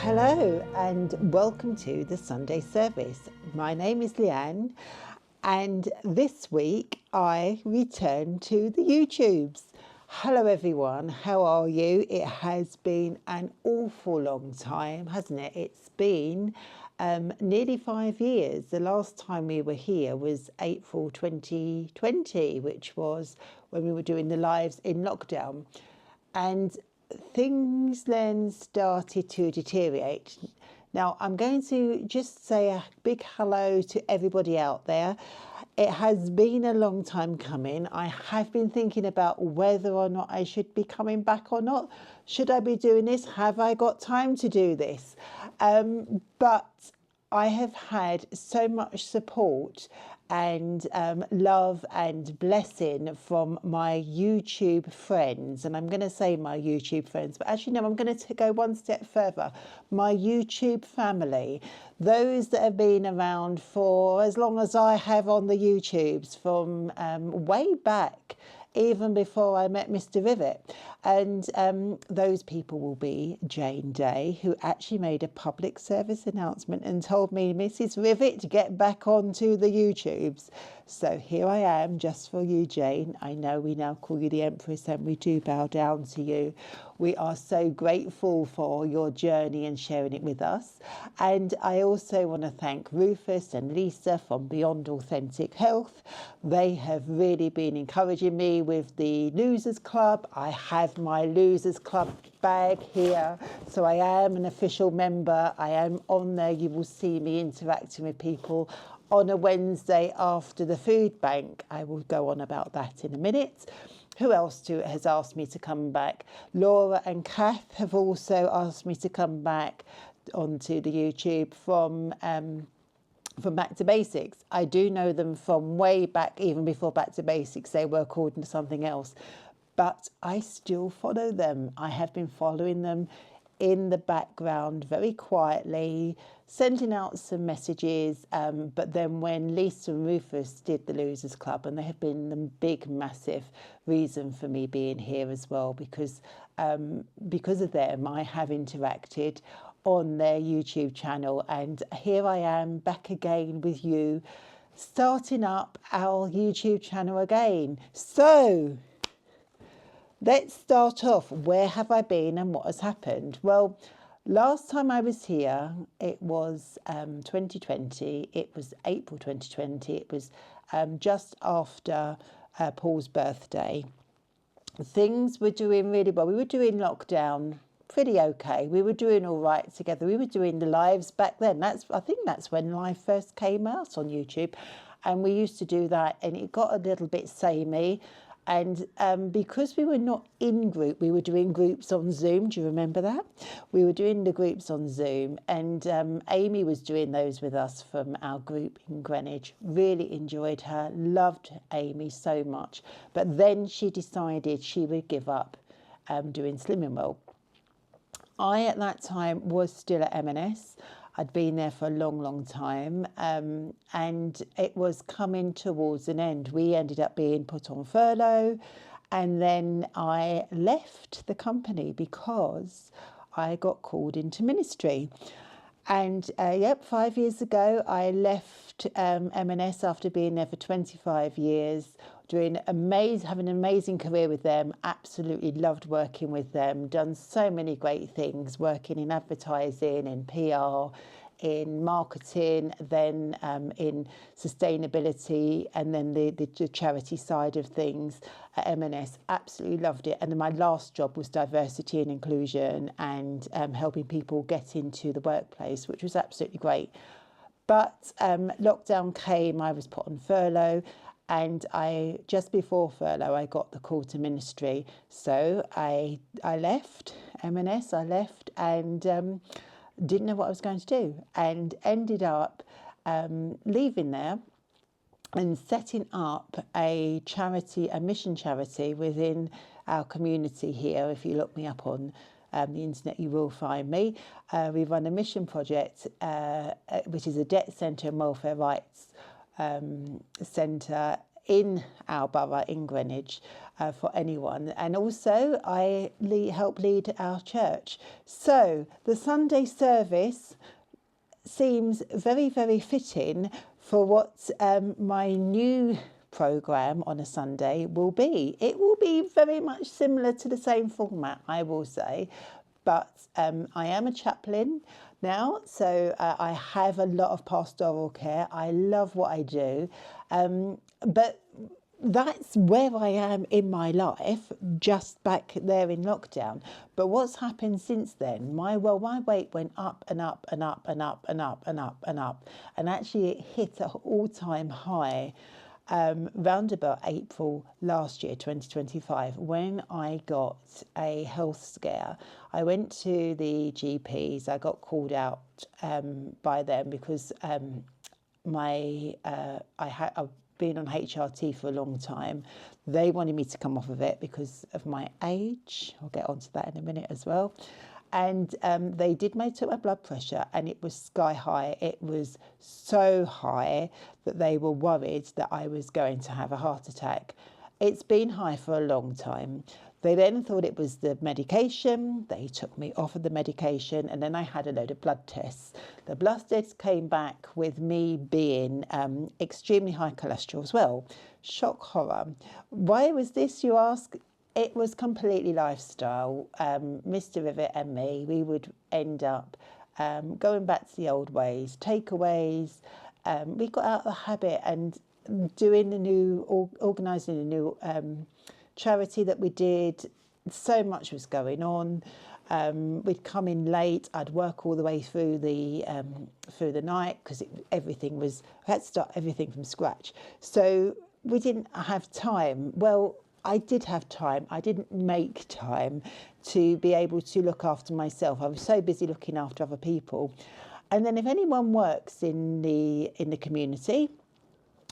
Hello and welcome to the Sunday service. My name is Leanne and this week I return to the YouTubes. Hello everyone, how are you? It has been an awful long time, hasn't it? It's been nearly 5 years. The last time we were here was April 2020, which was when we were doing the lives in lockdown. And things then started to deteriorate. Now, I'm going to just say a big hello to everybody out there. It has been a long time coming. I have been thinking about whether or not I should be coming back or not. Should I be doing this? Have I got time to do this? But I have had so much support and love and blessing from my YouTube friends. And I'm going to say my YouTube friends, but actually, no, I'm going to go one step further. My YouTube family, those that have been around for as long as I have on the YouTubes, from way back, even before I met Mr. Rivet. And those people will be Jane Day, who actually made a public service announcement and told me, Mrs. Rivet, get back onto the YouTubes. So here I am, just for you, Jane. I know we now call you the Empress and we do bow down to you. We are so grateful for your journey and sharing it with us. And I also want to thank Rufus and Lisa from Beyond Authentic Health. They have really been encouraging me with the Losers Club. I have my Losers Club bag here, so I am an official member. I am on there. You will see me interacting with people on a Wednesday after the food bank. I will go on about that in a minute. Who else has asked me to come back? Laura and Kath have also asked me to come back onto the YouTube from Back to Basics. I do know them from way back, even before Back to Basics. They were called into something else. But I still follow them. I have been following them in the background very quietly, sending out some messages. But then when Lisa and Rufus did the Losers Club, and they have been the big, massive reason for me being here as well, because of them, I have interacted on their YouTube channel. And here I am back again with you, starting up our YouTube channel again. So let's start off. Where have I been and what has happened? Well, last time I was here, it was 2020. It was April 2020. It was just after Paul's birthday. Things were doing really well. We were doing lockdown pretty okay. We were doing all right together. We were doing the lives back then. I think that's when live first came out on YouTube. And we used to do that, and it got a little bit samey. And because we were not in group, we were doing groups on Zoom. Do you remember that? We were doing the groups on Zoom, and Amy was doing those with us from our group in Greenwich. Really enjoyed her, loved Amy so much. But then she decided she would give up doing Slimming World. I, at that time, was still at M&S. I'd been there for a long, long time, and it was coming towards an end. We ended up being put on furlough, and then I left the company because I got called into ministry. And 5 years ago, I left M&S after being there for 25 years, having an amazing career with them. Absolutely loved working with them. Done so many great things, working in advertising, in PR, in marketing, then in sustainability, and then the charity side of things at M&S. Absolutely loved it. And then my last job was diversity and inclusion and helping people get into the workplace, which was absolutely great. But lockdown came, I was put on furlough, and just before furlough, I got the call to ministry. So I left M&S, and didn't know what I was going to do, and ended up leaving there and setting up a charity, a mission charity within our community here. If you look me up on the internet, you will find me. We run a mission project, which is a debt centre and welfare rights centre in our borough in Greenwich, for anyone. And also I help lead our church. So the Sunday service seems very, very fitting for what my new programme on a Sunday will be. It will be very much similar to the same format, I will say, but I am a chaplain now, so I have a lot of pastoral care. I love what I do, but that's where I am in my life, just back there in lockdown. But what's happened since then? My weight went up and up and up and up and up and up and up, and actually it hit an all-time high round about April last year, 2025, when I got a health scare. I went to the GPs. I got called out by them because I've been on HRT for a long time. They wanted me to come off of it because of my age. I'll get onto that in a minute as well. And they did took my blood pressure, and it was sky high. It was so high that they were worried that I was going to have a heart attack. It's been high for a long time. They then thought it was the medication. They took me off of the medication, and then I had a load of blood tests. The blood tests came back with me being extremely high cholesterol as well. Shock horror. Why was this, you ask? It was completely lifestyle. Mr. Rivet and me, we would end up going back to the old ways, takeaways. We got out of the habit and doing organising a new charity that we did. So much was going on. We'd come in late. I'd work all the way through the night because everything was. I had to start everything from scratch. So we didn't have time. Well, I did have time. I didn't make time to be able to look after myself. I was so busy looking after other people. And then if anyone works in the community,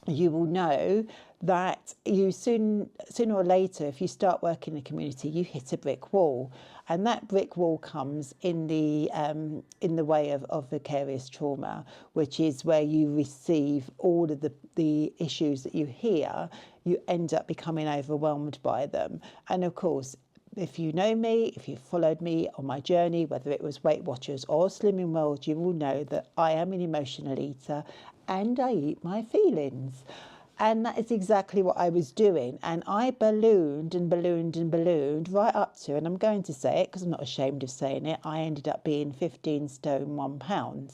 you will know that you sooner or later, if you start working in the community, you hit a brick wall, and that brick wall comes in the way of vicarious trauma, which is where you receive all of the issues that you hear. You end up becoming overwhelmed by them. And of course, if you know me, if you've followed me on my journey, whether it was Weight Watchers or Slimming World, you will know that I am an emotional eater and I eat my feelings. And that is exactly what I was doing. And I ballooned and ballooned and ballooned right up to, and I'm going to say it because I'm not ashamed of saying it, I ended up being 15 stone 1 pound.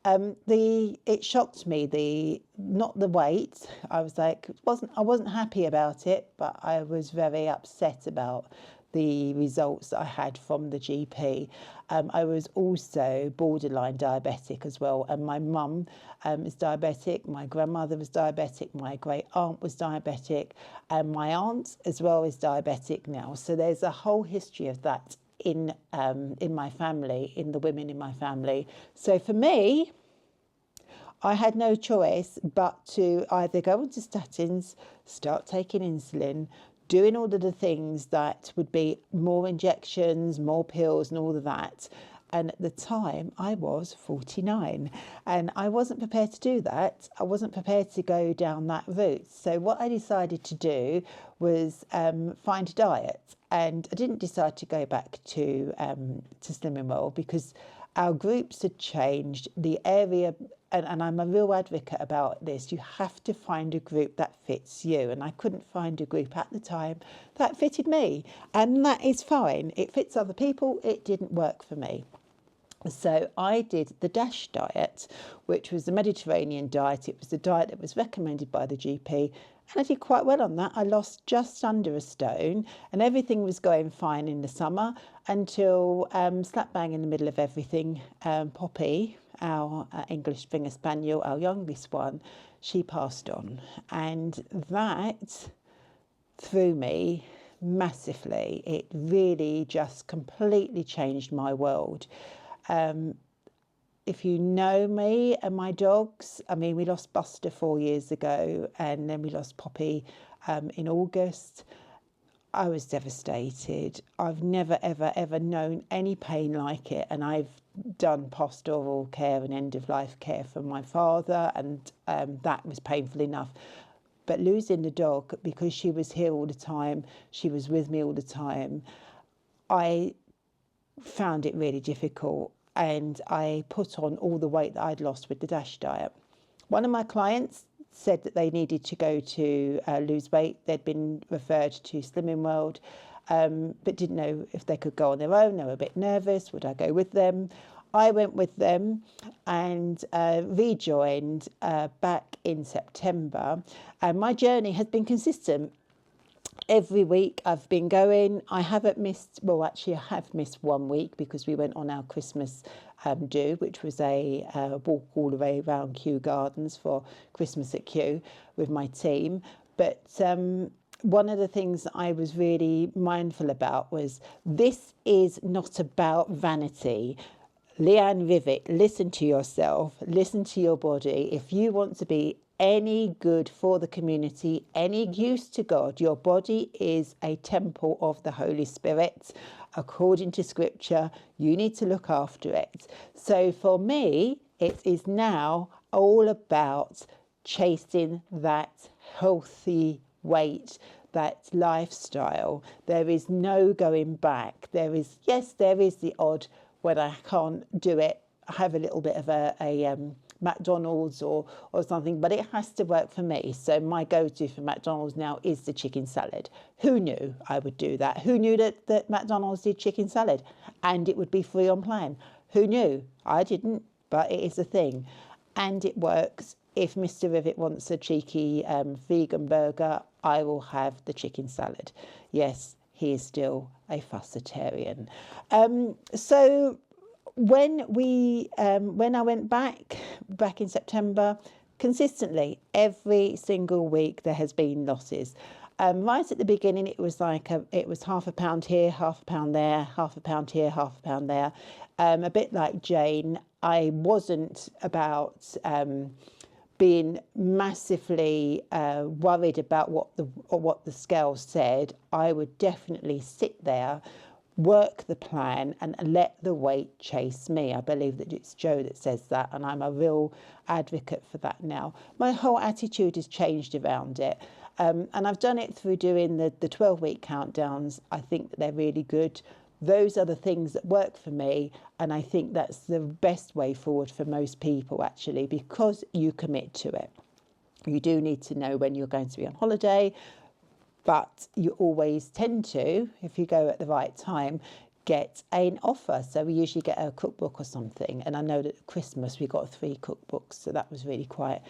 It shocked me, not the weight. I was like, I wasn't happy about it, but I was very upset about the results that I had from the GP. I was also borderline diabetic as well, and my mum is diabetic, my grandmother was diabetic, my great aunt was diabetic, and my aunt as well is diabetic now. So there's a whole history of that in my family, in the women in my family. So for me, I had no choice but to either go onto statins, start taking insulin, doing all of the things that would be more injections, more pills and all of that. And at the time I was 49 and I wasn't prepared to do that. I wasn't prepared to go down that route. So what I decided to do was find a diet. And I didn't decide to go back to Slimming World because our groups had changed. The area, and I'm a real advocate about this, you have to find a group that fits you. And I couldn't find a group at the time that fitted me. And that is fine. It fits other people. It didn't work for me. So I did the DASH diet, which was the Mediterranean diet. It was the diet that was recommended by the GP. And I did quite well on that. I lost just under a stone and everything was going fine in the summer until slap bang in the middle of everything, Poppy, our English Springer Spaniel, our youngest one, she passed on. And that threw me massively. It really just completely changed my world. If you know me and my dogs, I mean, we lost Buster 4 years ago and then we lost Poppy in August. I was devastated. I've never, ever, ever known any pain like it. And I've done pastoral care and end-of-life care for my father, and that was painful enough. But losing the dog, because she was here all the time, she was with me all the time, I found it really difficult, and I put on all the weight that I'd lost with the DASH diet. One of my clients said that they needed to go to lose weight. They'd been referred to Slimming World, but didn't know if they could go on their own. They were a bit nervous. Would I go with them? I went with them and rejoined back in September. And my journey has been consistent. Every week I've been going. I haven't missed, well, actually I have missed 1 week because we went on our Christmas do, which was a walk all the way around Kew Gardens for Christmas at Kew with my team. But one of the things that I was really mindful about was, this is not about vanity. Leanne Rivet, listen to yourself, listen to your body. If you want to be any good for the community, any use to God, your body is a temple of the Holy Spirit. According to scripture, you need to look after it. So for me, it is now all about chasing that healthy weight, that lifestyle. There is no going back. There is the odd, when I can't do it, I have a little bit of a McDonald's or something, but it has to work for me. So my go-to for McDonald's now is the chicken salad. Who knew I would do that? Who knew that McDonald's did chicken salad and it would be free on plan? Who knew? I didn't, but it is a thing. And it works. If Mr. Rivet wants a cheeky vegan burger, I will have the chicken salad. Yes, he is still a fussitarian. So when I went back in September, consistently every single week there has been losses. Right at the beginning, it was like it was half a pound here, half a pound there, half a pound here, half a pound there. A bit like Jane, I wasn't about being massively worried about what the scale said. I would definitely sit there, work the plan, and let the weight chase me. I believe that it's Joe that says that, and I'm a real advocate for that now. My whole attitude has changed around it. And I've done it through doing the 12-week countdowns. I think that they're really good. Those are the things that work for me, and I think that's the best way forward for most people, actually, because you commit to it. You do need to know when you're going to be on holiday, but you always tend to, if you go at the right time, get an offer. So we usually get a cookbook or something, and I know that at Christmas we got 3 cookbooks, so that was really quite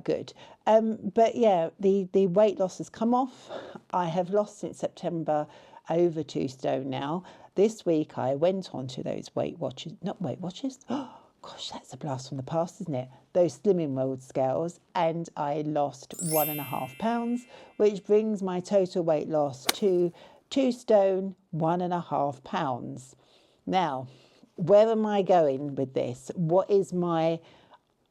good. But yeah, the weight loss has come off. I have lost since September over 2 stone now. This week I went on to those not Weight Watchers. Oh gosh, that's a blast from the past, isn't it? Those Slimming World scales, and I lost 1.5 pounds, which brings my total weight loss to 2 stone, 1.5 pounds. Now, where am I going with this? What is my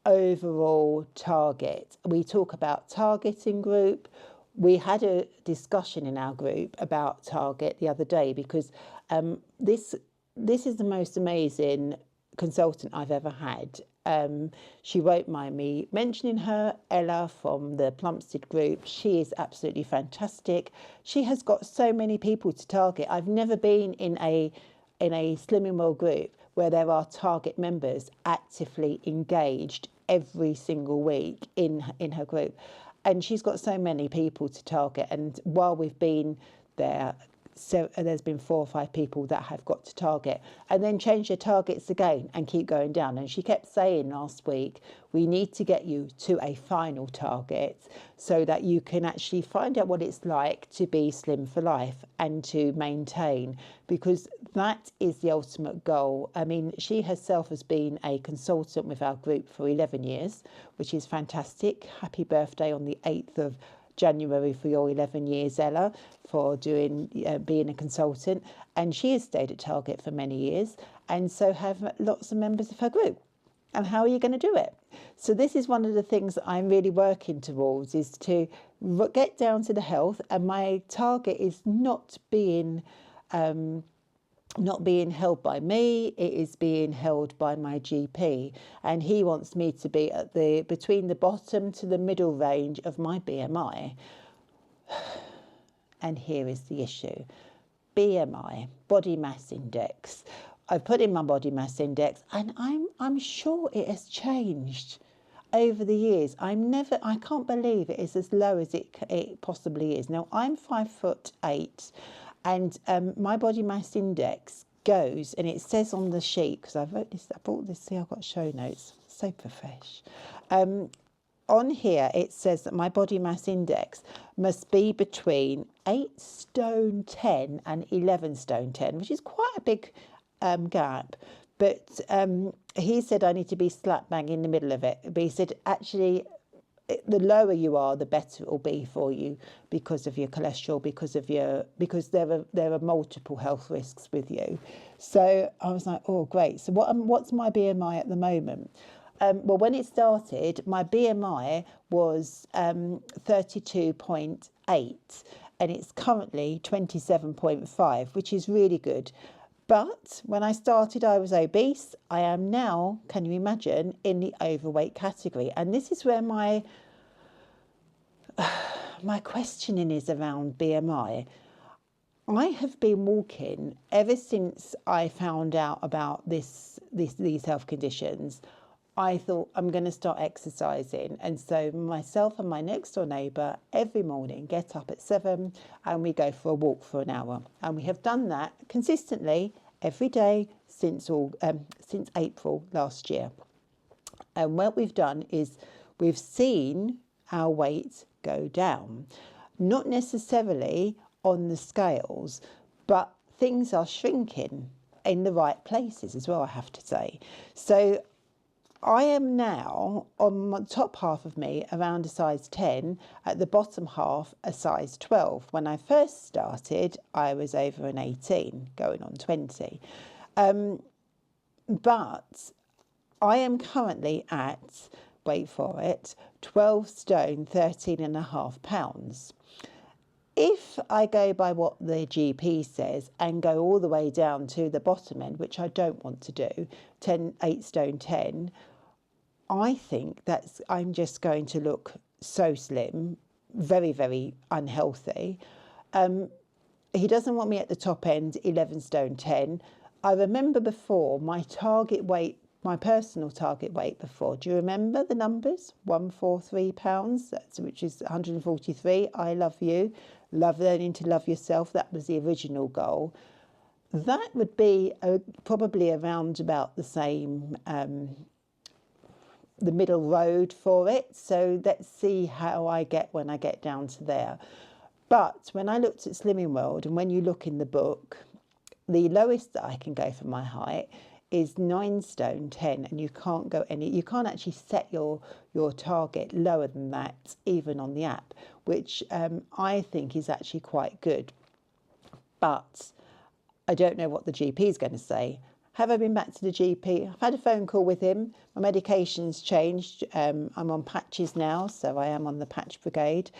overall target? We talk about targeting group. We had a discussion in our group about target the other day, because this is the most amazing consultant I've ever had. She won't mind me mentioning her, Ella from the Plumstead group. She is absolutely fantastic. She has got so many people to target. I've never been in a Slimming World group where there are target members actively engaged every single week in her group. And she's got so many people to target. And while we've been there, so there's been 4 or 5 people that have got to target, and then change their targets again and keep going down. And she kept saying last week, we need to get you to a final target so that you can actually find out what it's like to be slim for life and to maintain, because that is the ultimate goal. I mean, she herself has been a consultant with our group for 11 years, which is fantastic. Happy birthday on the 8th of January for your 11 years, Ella, for doing being a consultant. And she has stayed at Target for many years, and so have lots of members of her group. And how are you going to do it? So this is one of the things that I'm really working towards, is to get down to the health. And my target is not being not being held by me, it is being held by my GP, and he wants me to be at between the bottom to the middle range of my BMI. And here is the issue. BMI, body mass index. I've put in my body mass index, and I'm sure it has changed over the years. I can't believe it is as low as it possibly is. Now, I'm 5'8", and my body mass index goes, and it says on the sheet, because I brought this, see, I've got show notes, so profesh. On here, it says that my body mass index must be between 8 stone 10 and 11 stone 10, which is quite a big gap. But he said I need to be slap bang in the middle of it. But he said, actually, the lower you are, the better it will be for you because of your cholesterol, because there are multiple health risks with you. So I was like, oh, great. So what's my BMI at the moment? Well, when it started, my BMI was 32.8, and it's currently 27.5, which is really good. But when I started, I was obese. I am now, can you imagine, in the overweight category. And this is where my questioning is around BMI. I have been walking ever since I found out about these health conditions. I thought I'm going to start exercising. And so myself and my next door neighbour every morning get up at 7 and we go for a walk for an hour. And we have done that consistently every day since April last year. And what we've done is we've seen our weight go down. Not necessarily on the scales, but things are shrinking in the right places as well, I have to say. So I am now, on the top half of me, around a size 10, at the bottom half, a size 12. When I first started, I was over an 18, going on 20. But I am currently at, wait for it, 12 stone, 13 and a half pounds. If I go by what the GP says and go all the way down to the bottom end, which I don't want to do, 8 stone 10, I think I'm just going to look so slim, very, very unhealthy. He doesn't want me at the top end, 11 stone 10. I remember before my target weight, my personal target weight before. Do you remember the numbers? 143 pounds, which is 143. I love you. Love learning to love yourself. That was the original goal. That would be probably around about the same, the middle road for it. So let's see how I get when I get down to there. But when I looked at Slimming World, and when you look in the book, the lowest that I can go for my height is 9 stone 10, and you can't go you can't actually set your target lower than that, even on the app, which I think is actually quite good. But I don't know what the GP is going to say. Have I been back to the GP? I've had a phone call with him. My medication's changed. I'm on patches now, so I am on the patch brigade.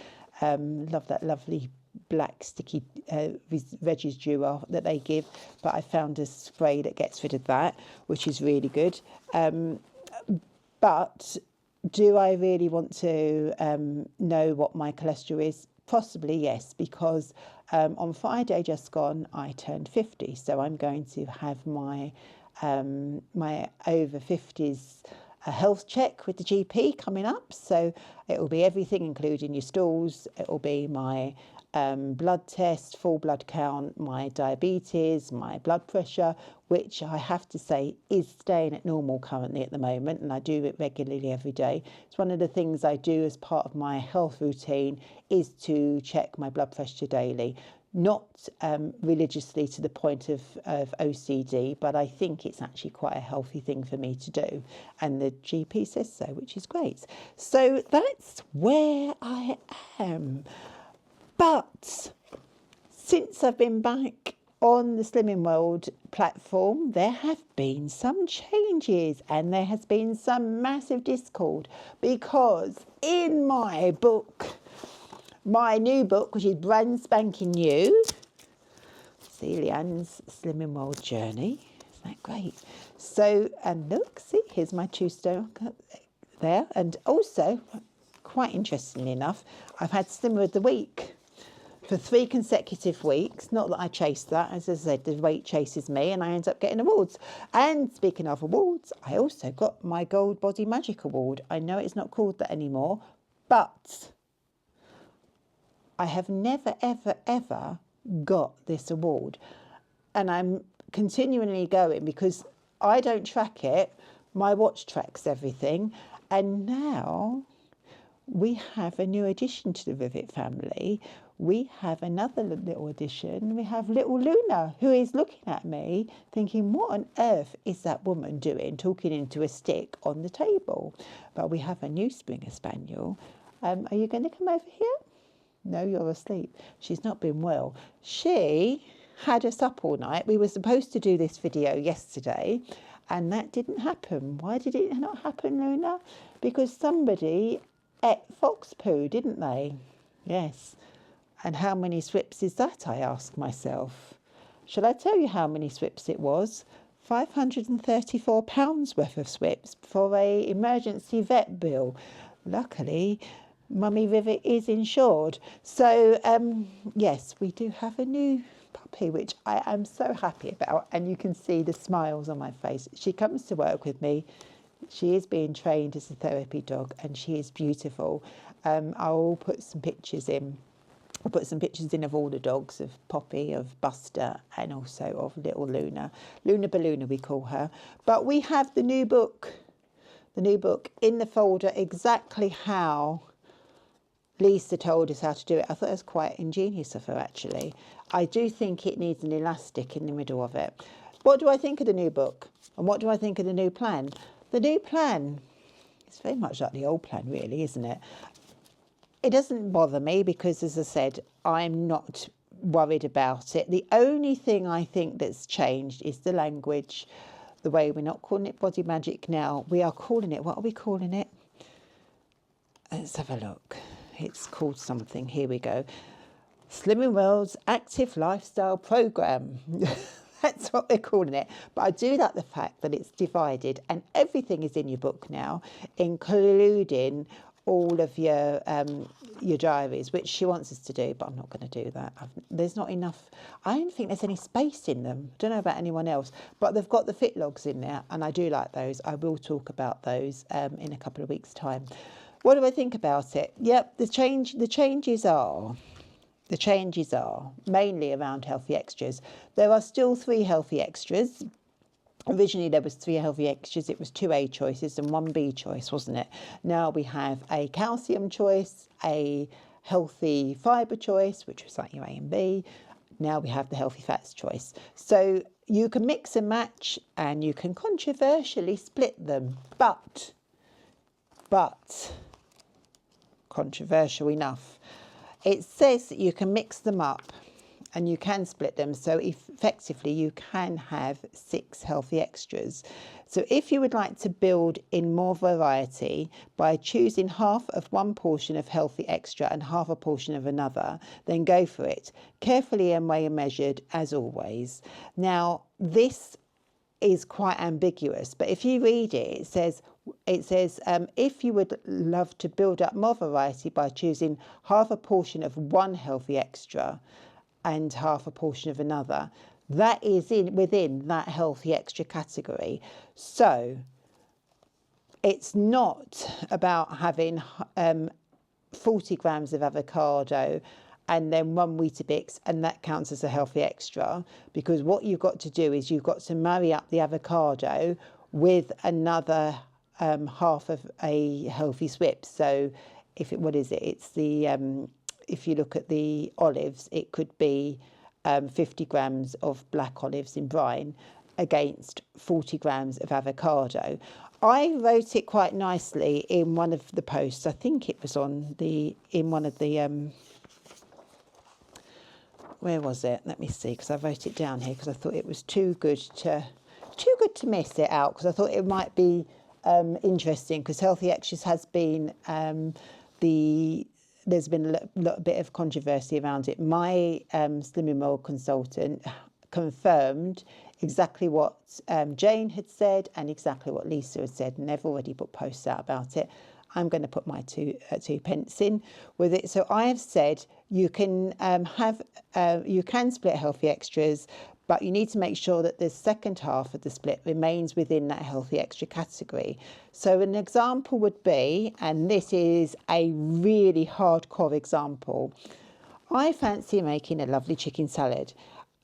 Love that lovely black sticky veggies duo that they give, but I found a spray that gets rid of that, which is really good. But do I really want to know what my cholesterol is? Possibly yes, because on Friday just gone I turned 50, so I'm going to have my my over 50s a health check with the GP coming up. So it will be everything, including your stools. It will be my blood test, full blood count, my diabetes, my blood pressure, which I have to say is staying at normal currently at the moment, and I do it regularly every day. It's one of the things I do as part of my health routine, is to check my blood pressure daily. Not religiously to the point of OCD, but I think it's actually quite a healthy thing for me to do. And the GP says so, which is great. So that's where I am. But since I've been back on the Slimming World platform, there have been some changes and there has been some massive discord, because in my book, my new book, which is brand spanking new, See, Leanne's Slimming World journey. Isn't that great? So, and look, see, here's my 2-stone there. And also, quite interestingly enough, I've had Slimmer of the Week for 3 consecutive weeks. Not that I chased that. As I said, the weight chases me and I end up getting awards. And speaking of awards, I also got my Gold Body Magic Award. I know it's not called that anymore, but I have never, ever, ever got this award. And I'm continually going because I don't track it. My watch tracks everything. And now we have a new addition to the Rivet family. We have another little addition. We have little Luna, who is looking at me thinking, what on earth is that woman doing talking into a stick on the table? But we have a new Springer Spaniel. Are you going to come over here? No, you're asleep. She's not been well. She had us up all night. We were supposed to do this video yesterday and that didn't happen. Why did it not happen, Luna? Because somebody ate fox poo, didn't they? Yes. And how many swips is that, I ask myself. Shall I tell you how many swips it was? £534 worth of swips for a emergency vet bill. Luckily, Mummy Rivet is insured. So, yes, we do have a new puppy, which I am so happy about. And you can see the smiles on my face. She comes to work with me. She is being trained as a therapy dog and she is beautiful. I'll put some pictures in. I'll put some pictures in of all the dogs, of Poppy, of Buster, and also of little Luna. Luna Baluna, we call her. But we have the new book in the folder, exactly how Lisa told us how to do it. I thought it was quite ingenious of her, actually. I do think it needs an elastic in the middle of it. What do I think of the new book? And what do I think of the new plan? The new plan, it's very much like the old plan, really, isn't it? It doesn't bother me because, as I said, I'm not worried about it. The only thing I think that's changed is the language, the way we're not calling it body magic now. We are calling it, what are we calling it? Let's have a look. It's called something. Here we go. Slimming World's Active Lifestyle Programme. That's what they're calling it. But I do like the fact that it's divided and everything is in your book now, including all of your diaries, which she wants us to do, but I'm not going to do that. There's not enough. I don't think there's any space in them. I don't know about anyone else, but they've got the fit logs in there, and I do like those. I will talk about those in a couple of weeks' time. What do I think about it? Yep, the changes are mainly around healthy extras. There are still 3 healthy extras. Originally there was 3 healthy extras. It was 2 A choices and 1 B choice, wasn't it? Now we have a calcium choice, a healthy fibre choice, which was like your A and B. Now we have the healthy fats choice. So you can mix and match and you can controversially split them, but controversial enough, it says that you can mix them up and you can split them, so effectively you can have 6 healthy extras. So if you would like to build in more variety by choosing half of one portion of healthy extra and half a portion of another, then go for it. Carefully and weigh and measured, as always. Now, this is quite ambiguous, but if you read it, it says if you would love to build up more variety by choosing half a portion of one healthy extra and half a portion of another, that is within that healthy extra category. So it's not about having 40 grams of avocado and then 1 Weetabix, and that counts as a healthy extra, because what you've got to do is you've got to marry up the avocado with another half of a healthy swip. So it's the if you look at the olives, it could be 50 grams of black olives in brine against 40 grams of avocado. I wrote it quite nicely in one of the posts. I think it was in one of the where was it? Let me see, because I wrote it down here because I thought it was too good to miss it out, because I thought it might be interesting, because Healthy Extras has been the there's been a little bit of controversy around it. My Slimming World consultant confirmed exactly what Jane had said and exactly what Lisa had said, and they've already put posts out about it. I'm going to put my two pence in with it. So I have said you can you can split healthy extras, but you need to make sure that the second half of the split remains within that healthy extra category. So an example would be, and this is a really hardcore example, I fancy making a lovely chicken salad,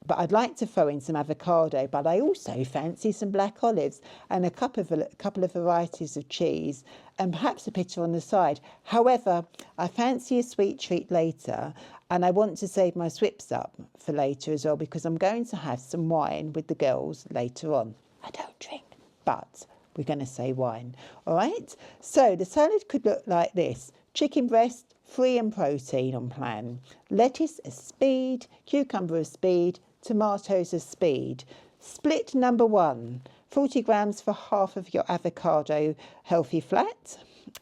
but I'd like to throw in some avocado, but I also fancy some black olives and a couple of varieties of cheese and perhaps a pitta on the side. However, I fancy a sweet treat later, and I want to save my swips up for later as well, because I'm going to have some wine with the girls later on. I don't drink, but we're going to say wine. All right, so the salad could look like this: chicken breast, free and protein on plan, lettuce as speed, cucumber as speed, tomatoes as speed. Split number 1, 40 grams for half of your avocado healthy fat,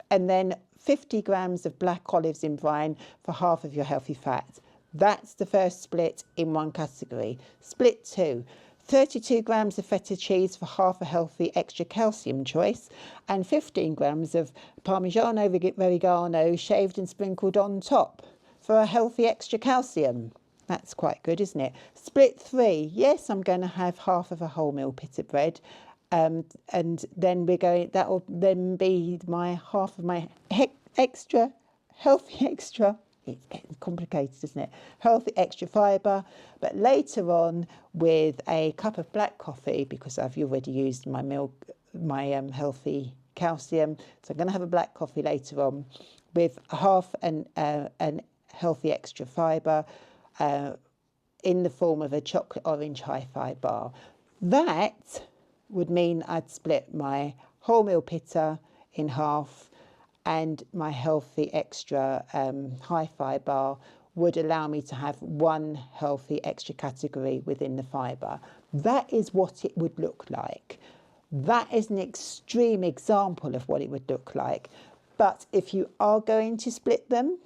and then 50 grams of black olives in brine for half of your healthy fat. That's the first split in one category. Split 2, 32 grams of feta cheese for half a healthy extra calcium choice, and 15 grams of Parmigiano Reggiano shaved and sprinkled on top for a healthy extra calcium. That's quite good, isn't it? Split 3, yes, I'm going to have half of a wholemeal pita bread, and then that will then be my half of my extra healthy extra. It's getting complicated, isn't it? Healthy extra fibre, but later on with a cup of black coffee, because I've already used my milk, my healthy calcium. So I'm going to have a black coffee later on with half an healthy extra fibre in the form of a chocolate orange hi-fi bar. That would mean I'd split my wholemeal pita in half, and my healthy extra hi-fi bar would allow me to have one healthy extra category within the fibre. That is what it would look like. That is an extreme example of what it would look like. But if you are going to split them,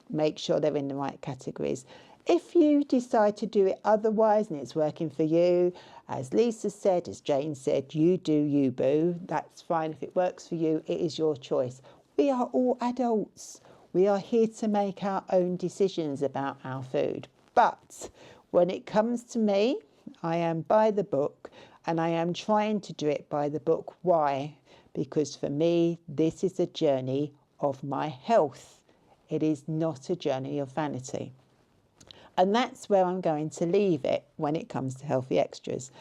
make sure they're in the right categories. If you decide to do it otherwise and it's working for you, as Lisa said, as Jane said, you do you, boo. That's fine. If it works for you, it is your choice. We are all adults. We are here to make our own decisions about our food. But when it comes to me, I am by the book, and I am trying to do it by the book. Why? Because for me, this is a journey of my health. It is not a journey of vanity. And that's where I'm going to leave it when it comes to healthy extras.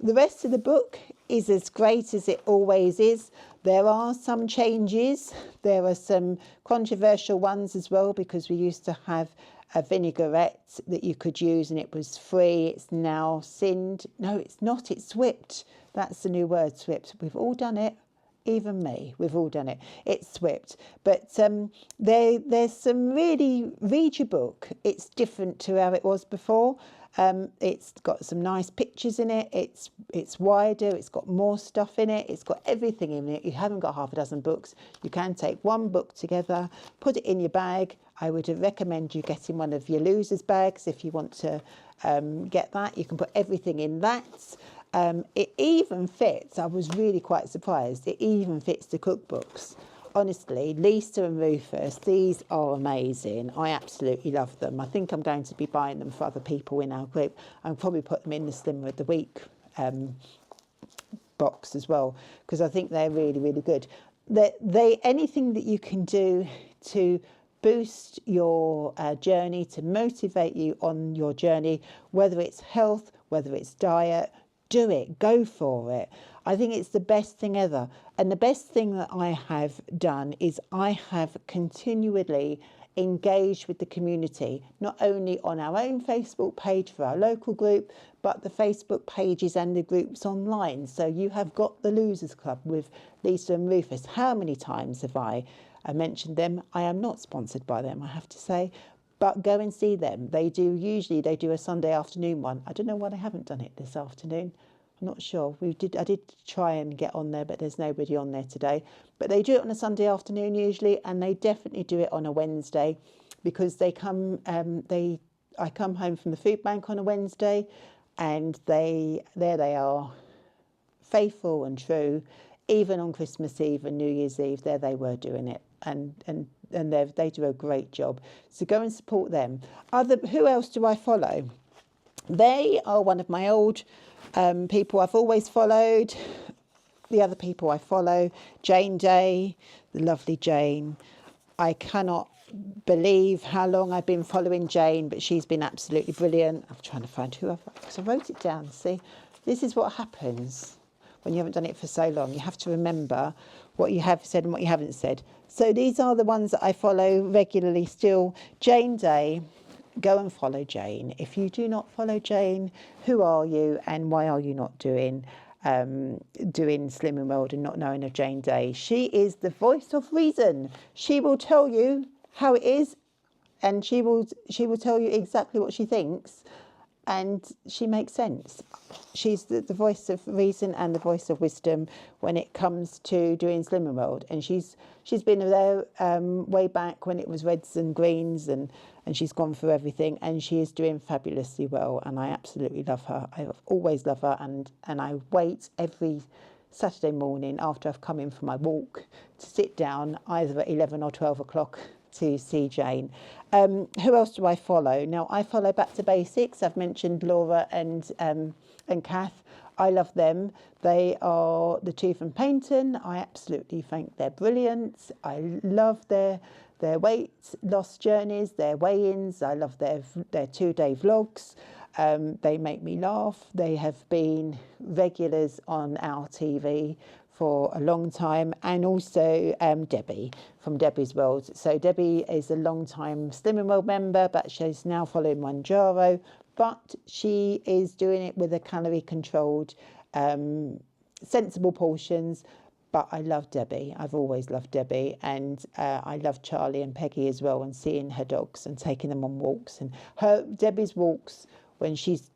The rest of the book is as great as it always is. There are some changes. There are some controversial ones as well, because we used to have a vinaigrette that you could use and it was free. It's now sinned. No, it's not. It's swipped. That's the new word, swipped. We've all done it. Even me, we've all done it. It's swipped. But there's some really, read your book. It's different to how it was before. It's got some nice pictures in it. It's wider. It's got more stuff in it. It's got everything in it. You haven't got half a dozen books. You can take one book together, put it in your bag. I would recommend you getting one of your losers bags if you want to get that. You can put everything in that. It even fits, I was really quite surprised, it even fits the cookbooks. Honestly, Lisa and Rufus, these are amazing. I absolutely love them. I think I'm going to be buying them for other people in our group. I'll probably put them in the Slimmer of the Week box as well, because I think they're really, really good. Anything that you can do to boost your journey, to motivate you on your journey, whether it's health, whether it's diet, do it, go for it. I think it's the best thing ever. And the best thing that I have done is I have continually engaged with the community, not only on our own Facebook page for our local group, but the Facebook pages and the groups online. So you have got the Losers Club with Lisa and Rufus. How many times have I mentioned them? I am not sponsored by them, I have to say. But go and see them. Usually they do a Sunday afternoon one. I don't know why they haven't done it this afternoon. I'm not sure. I did try and get on there, but there's nobody on there today. But they do it on a Sunday afternoon usually, and they definitely do it on a Wednesday, because I come home from the food bank on a Wednesday, and there they are, faithful and true, even on Christmas Eve and New Year's Eve. There they were doing it, and they do a great job. So go and support them. Who else do I follow? They are one of my old people I've always followed. The other people I follow, Jane Day, the lovely Jane. I cannot believe how long I've been following Jane, but she's been absolutely brilliant. I'm trying to find because I wrote it down. See, this is what happens when you haven't done it for so long. You have to remember what you have said and what you haven't said. So these are the ones that I follow regularly still. Jane Day. Go and follow Jane. If you do not follow Jane, who are you and why are you not doing Slimming World and not knowing of Jane Day? She is the voice of reason. She will tell you how it is, and she will tell you exactly what she thinks, and she makes sense. She's the voice of reason and the voice of wisdom when it comes to doing Slimming World. And she's been there way back when it was reds and greens, and she's gone through everything, and she is doing fabulously well. And I absolutely love her. I've always loved her, and I wait every Saturday morning after I've come in for my walk to sit down either at 11 or 12 o'clock to see Jane. Who else do I follow? Now, I follow Back to Basics. I've mentioned Laura and Kath. I love them. They are the two from Paynton. I absolutely think they're brilliant. I love their weight loss journeys, their weigh-ins. I love their 2-day vlogs. They make me laugh. They have been regulars on our TV for a long time, and also Debbie from Debbie's World. So Debbie is a long-time Slimming World member, but she's now following Manjaro, but she is doing it with a calorie-controlled, sensible portions. But I love Debbie. I've always loved Debbie, and I love Charlie and Peggy as well, and seeing her dogs and taking them on walks. And Debbie's walks when she's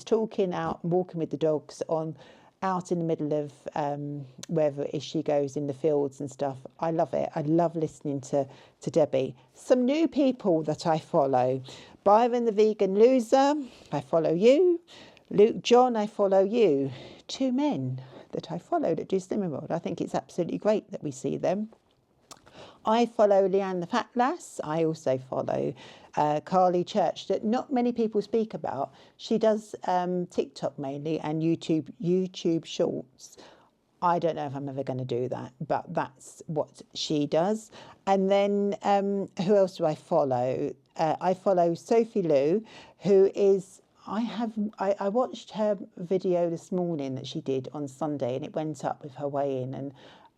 talking out and walking with the dogs out in the middle of wherever it is she goes in the fields and stuff. I love it. I love listening to Debbie. Some new people that I follow. Byron the Vegan Loser, I follow you. Luke John, I follow you. 2 men that I follow that do Slimming World. I think it's absolutely great that we see them. I follow Leanne the Fat Lass. I also follow Carly Church, that not many people speak about. She does TikTok mainly and YouTube Shorts. I don't know if I'm ever going to do that, but that's what she does. And then who else do I follow? I follow Sophie Lou, who is... I watched her video this morning that she did on Sunday, and it went up with her weigh-in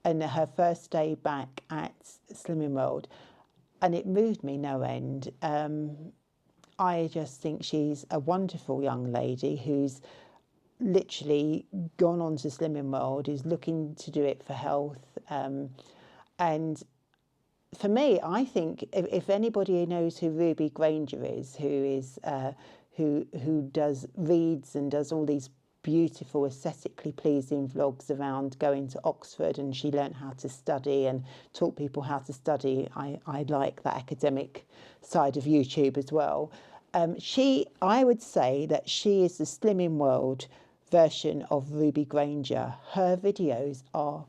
and her first day back at Slimming World, and it moved me no end. I just think she's a wonderful young lady who's literally gone on to Slimming World, is looking to do it for health. And for me, I think if anybody knows who Ruby Granger is, who does reads and does all these beautiful, aesthetically pleasing vlogs around going to Oxford, and she learnt how to study and taught people how to study. I like that academic side of YouTube as well. I would say that she is the Slimming World version of Ruby Granger. Her videos are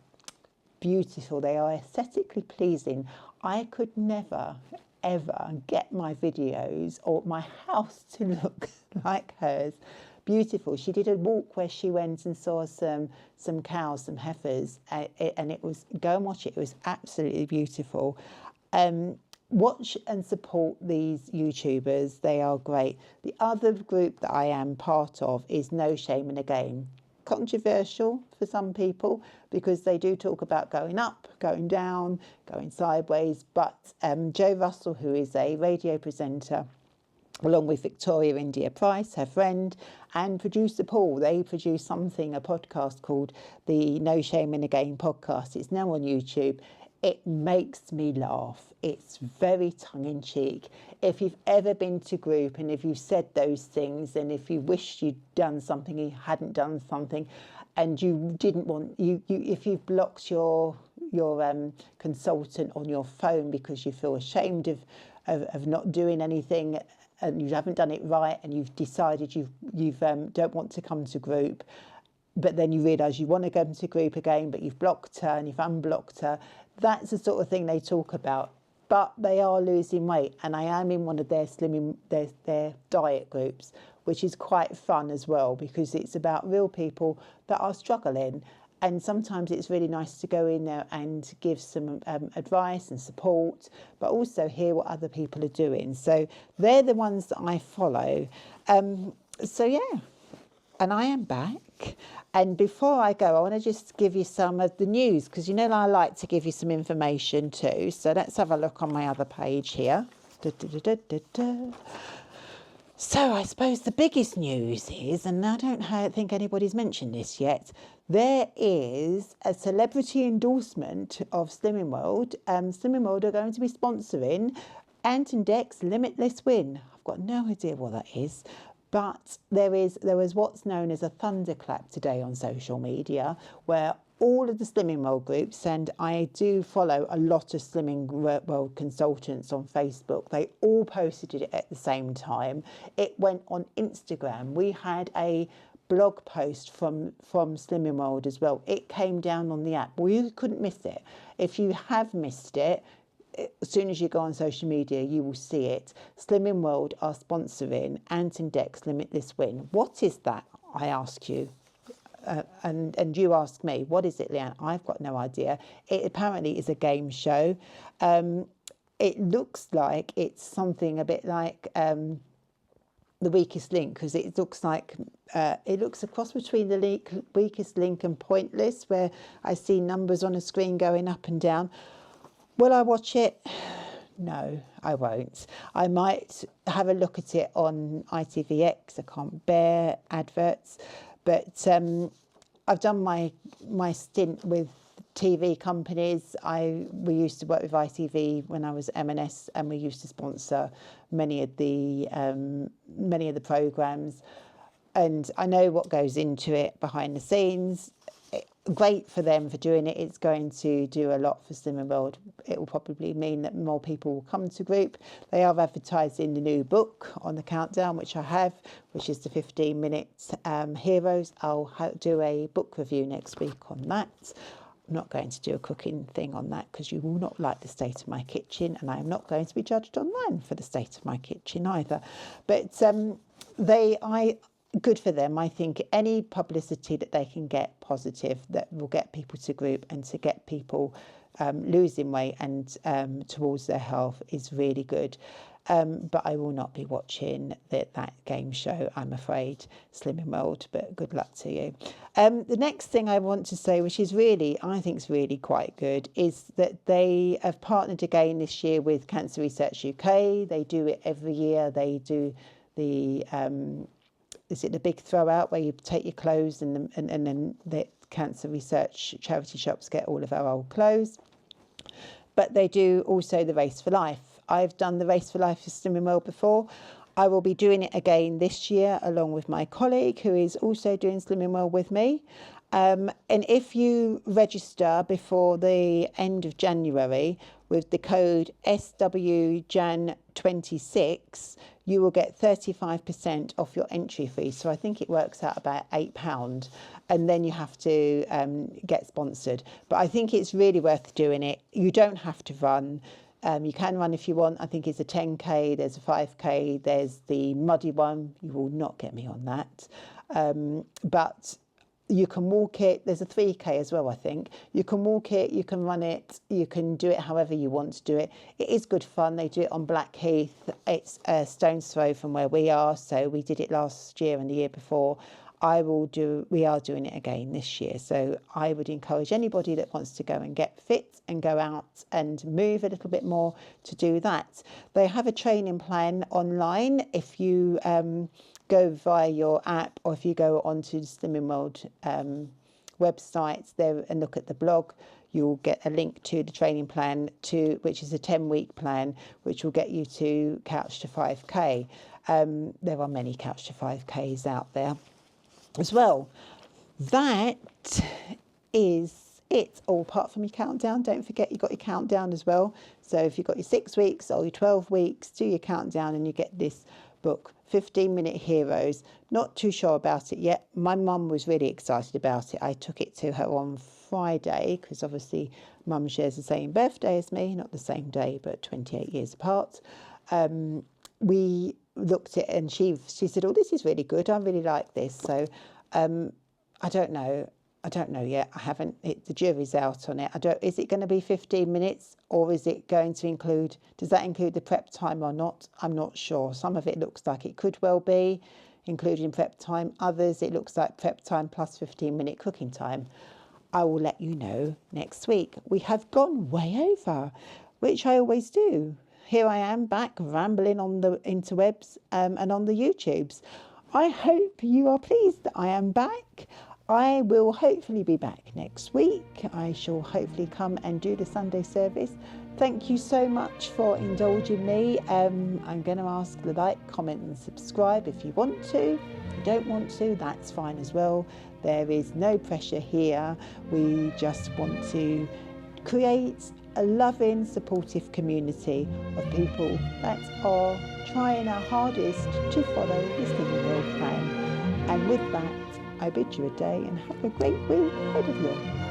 beautiful. They are aesthetically pleasing. I could never ever get my videos or my house to look like hers. Beautiful. She did a walk where she went and saw some cows, some heifers, and it was, go and watch it. It was absolutely beautiful. Watch and support these YouTubers. They are great. The other group that I am part of is No Shame in the Game. Controversial for some people because they do talk about going up, going down, going sideways. But Joe Russell, who is a radio presenter, along with Victoria India Price, her friend, and producer Paul, they produce a podcast called the No Shame in the Game podcast. It's now on YouTube. It makes me laugh. It's very tongue-in-cheek. If you've ever been to group and if you said those things, and if you wished you'd done something, you hadn't done something, and you didn't want if you've blocked your consultant on your phone because you feel ashamed of not doing anything, and you haven't done it right, and you've decided you don't want to come to group, but then you realise you want to go to group again, but you've blocked her and you've unblocked her. That's the sort of thing they talk about. But they are losing weight, and I am in one of their their diet groups, which is quite fun as well, because it's about real people that are struggling. And sometimes it's really nice to go in there and give some advice and support, but also hear what other people are doing. So they're the ones that I follow. So yeah, and I am back. And before I go, I want to just give you some of the news, because you know I like to give you some information too. So let's have a look on my other page here. So I suppose the biggest news is, and I don't think anybody's mentioned this yet, there is a celebrity endorsement of Slimming World. Slimming World are going to be sponsoring Ant and Dec's Limitless Win. I've got no idea what that is. But there was what's known as a thunderclap today on social media, where all of the Slimming World groups, and I do follow a lot of Slimming World consultants on Facebook, they all posted it at the same time. It went on Instagram. We had a blog post from Slimming World as well. It came down on the app. Well, you couldn't miss it. If you have missed it, as soon as you go on social media, you will see it. Slimming World are sponsoring Ant and Dec's Limitless Win. What is that, I ask you? And you ask me, what is it, Leanne? I've got no idea. It apparently is a game show. It looks like it's something a bit like The Weakest Link, because it looks like it looks a cross between The Weakest Link and Pointless, where I see numbers on a screen going up and down. Will I watch it? No, I won't. I might have a look at it on ITVX. I can't bear adverts. But I've done my stint with TV companies. We used to work with ITV when I was M&S, and we used to sponsor many of the programmes. And I know what goes into it behind the scenes. Great for them for doing it. It's going to do a lot for Slimming World. It will probably mean that more people will come to group. They are advertising the new book on the countdown, which I have, which is the 15-minute heroes. I'll do a book review next week on that. I'm not going to do a cooking thing on that, because you will not like the state of my kitchen, and I am not going to be judged online for the state of my kitchen either. But good for them. I think any publicity that they can get positive, that will get people to group and to get people losing weight and towards their health, is really good. But I will not be watching that game show, I'm afraid, Slimming World, but good luck to you. The next thing I want to say, which is really, I think is really quite good, is that they have partnered again this year with Cancer Research UK. They do it every year. They do the is it the big throw out, where you take your clothes and then the Cancer Research charity shops get all of our old clothes. But they do also the Race for Life. I've done the Race for Life for Slimming World before. I will be doing it again this year, along with my colleague who is also doing Slimming World with me. And if you register before the end of January with the code SWJAN26, you will get 35% off your entry fee. So I think it works out about £8. And then you have to get sponsored. But I think it's really worth doing it. You don't have to run. You can run if you want. I think it's a 10K, there's a 5K, there's the muddy one. You will not get me on that. But you can walk it. There's a 3K as well, I think. You can walk it, you can run it, you can do it however you want to do it. It is good fun. They do it on Blackheath. It's a stone's throw from where we are. So we did it last year and the year before. We are doing it again this year. So I would encourage anybody that wants to go and get fit and go out and move a little bit more to do that. They have a training plan online. If you go via your app, or if you go onto the Slimming World website there and look at the blog, you'll get a link to the training plan, which is a 10-week plan, which will get you to Couch to 5K. There are many Couch to 5Ks out there as well. That is it, all apart from your countdown. Don't forget you've got your countdown as well. So if you've got your 6 weeks or your 12 weeks, do your countdown and you get this book, 15-Minute Heroes. Not too sure about it yet. My mum was really excited about it. I took it to her on Friday because obviously mum shares the same birthday as me, not the same day, but 28 years apart. We looked at it and she said, oh, this is really good. I really like this. So I don't know yet. I haven't, the jury's out on it. Is it going to be 15 minutes or is it going to include, does that include the prep time or not? I'm not sure. Some of it looks like it could well be including prep time. Others, it looks like prep time plus 15-minute cooking time. I will let you know next week. We have gone way over, which I always do. Here I am back rambling on the interwebs and on the YouTubes. I hope you are pleased that I am back. I will hopefully be back next week. I shall hopefully come and do the Sunday service. Thank you so much for indulging me. I'm going to ask the like, comment and subscribe if you want to. If you don't want to, that's fine as well. There is no pressure here. We just want to create a loving, supportive community of people that are trying our hardest to follow this Living Well plan. And with that, I bid you a day and have a great week ahead of you.